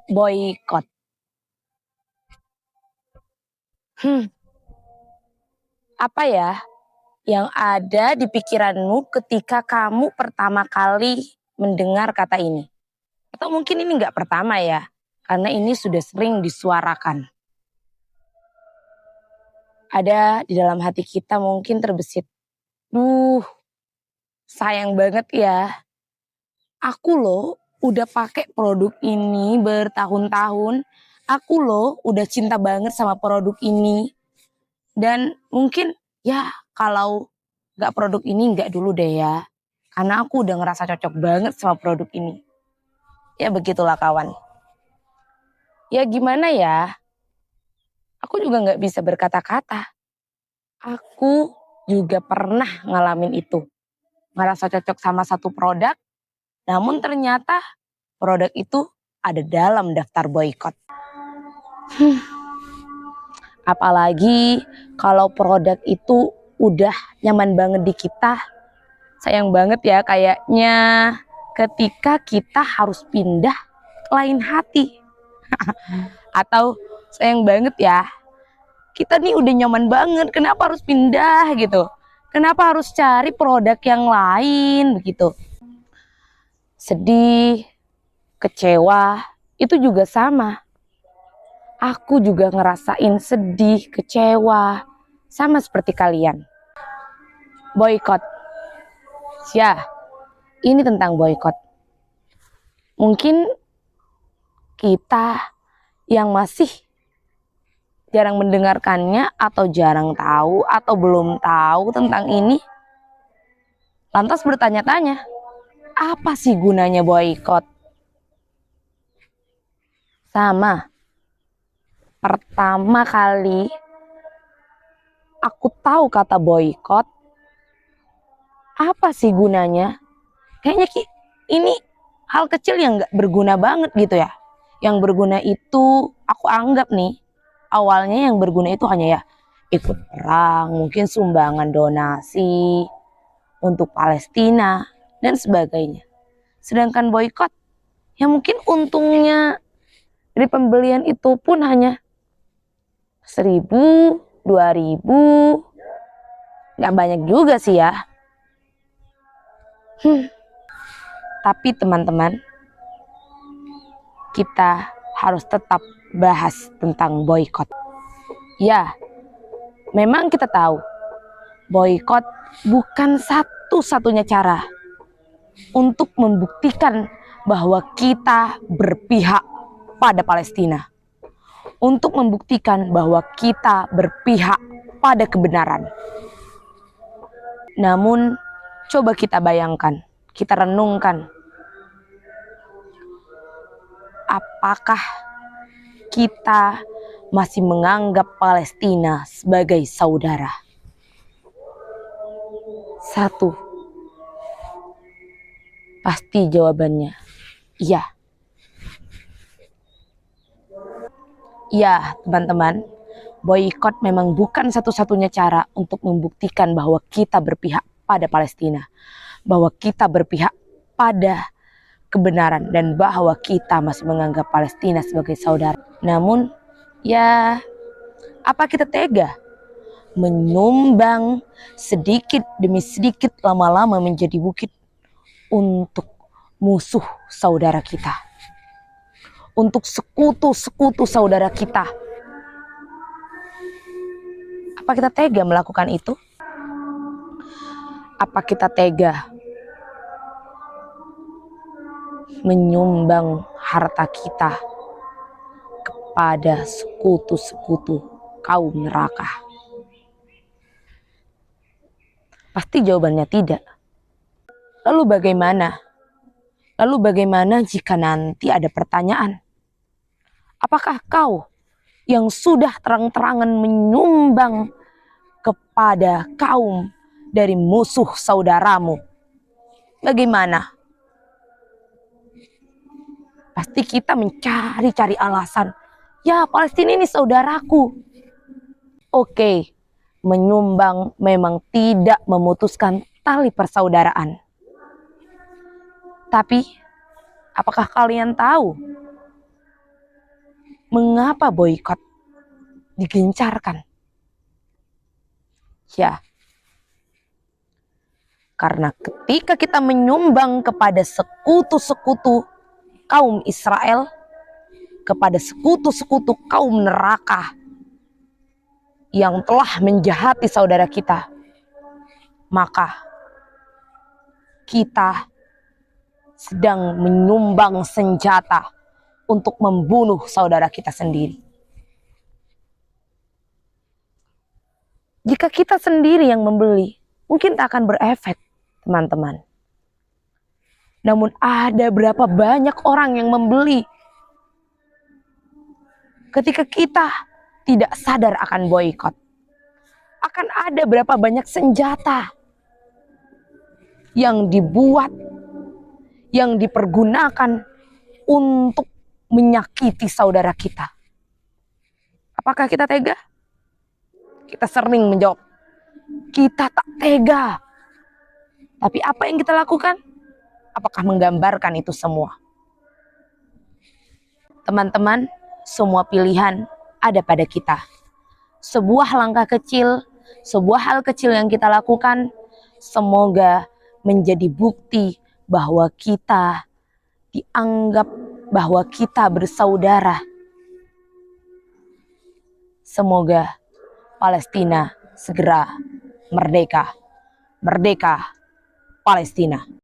Boykot. Apa ya yang ada di pikiranmu ketika kamu pertama kali mendengar kata ini? Atau mungkin ini nggak pertama ya, karena ini sudah sering disuarakan. Ada di dalam hati kita mungkin terbesit, sayang banget ya. Aku loh udah pakai produk ini bertahun-tahun. Aku loh udah cinta banget sama produk ini. Dan mungkin ya kalau gak produk ini gak dulu deh ya. Karena aku udah ngerasa cocok banget sama produk ini. Ya begitulah kawan. Ya gimana ya. Aku juga gak bisa berkata-kata. Aku juga pernah ngalamin itu. Ngerasa cocok sama satu produk. Namun ternyata produk itu ada dalam daftar boykot. Apalagi kalau produk itu udah nyaman banget di kita. Sayang banget ya kayaknya ketika kita harus pindah ke lain hati. Atau sayang banget ya, kita nih udah nyaman banget, kenapa harus pindah gitu. Kenapa harus cari produk yang lain begitu. Sedih, kecewa, itu juga sama. Aku juga ngerasain sedih, kecewa, sama seperti kalian. Boykot. Ya, ini tentang boykot. Mungkin kita yang masih jarang mendengarkannya atau jarang tahu atau belum tahu tentang ini, lantas bertanya-tanya, apa sih gunanya boykot? Sama. Pertama kali aku tahu kata boykot, apa sih gunanya? Kayaknya ini hal kecil yang gak berguna banget gitu ya. Yang berguna itu aku anggap nih, awalnya yang berguna itu hanya ya ikut perang, mungkin sumbangan donasi untuk Palestina dan sebagainya. Sedangkan boykot, ya mungkin untungnya dari pembelian itu pun hanya 1.000, 2.000, gak banyak juga sih ya. Tapi teman-teman, kita harus tetap bahas tentang boykot. Ya, memang kita tahu boykot bukan satu-satunya cara untuk membuktikan bahwa kita berpihak pada Palestina. Untuk membuktikan bahwa kita berpihak pada kebenaran. Namun, coba kita bayangkan, kita renungkan. Apakah kita masih menganggap Palestina sebagai saudara? Satu, pasti jawabannya iya. Ya, teman-teman, boykot memang bukan satu-satunya cara untuk membuktikan bahwa kita berpihak pada Palestina, bahwa kita berpihak pada kebenaran, dan bahwa kita masih menganggap Palestina sebagai saudara. Namun, ya, apa kita tega menyumbang sedikit demi sedikit lama-lama menjadi bukit untuk musuh saudara kita? Untuk sekutu-sekutu saudara kita. Apa kita tega melakukan itu? Apa kita tega menyumbang harta kita kepada sekutu-sekutu kaum neraka? Pasti jawabannya tidak. Lalu bagaimana? Lalu bagaimana jika nanti ada pertanyaan? Apakah kau yang sudah terang-terangan menyumbang kepada kaum dari musuh saudaramu, bagaimana? Pasti kita mencari-cari alasan. Ya, Palestina ini saudaraku. Oke, menyumbang memang tidak memutuskan tali persaudaraan. Tapi, apakah kalian tahu Mengapa boykot digencarkan? Ya, karena ketika kita menyumbang kepada sekutu-sekutu kaum Israel, kepada sekutu-sekutu kaum neraka yang telah menjahati saudara kita, maka kita sedang menyumbang senjata untuk membunuh saudara kita sendiri. Jika kita sendiri yang membeli, mungkin tak akan berefek, teman-teman. Namun ada berapa banyak orang yang membeli ketika kita tidak sadar akan boykot. Akan ada berapa banyak senjata yang dibuat, yang dipergunakan untuk menyakiti saudara kita. Apakah kita tega? Kita sering menjawab, kita tak tega. Tapi apa yang kita lakukan? Apakah menggambarkan itu semua? Teman-teman, semua pilihan ada pada kita. Sebuah langkah kecil, sebuah hal kecil yang kita lakukan, semoga menjadi bukti bahwa kita dianggap, bahwa kita bersaudara. Semoga Palestina segera merdeka. Merdeka Palestina.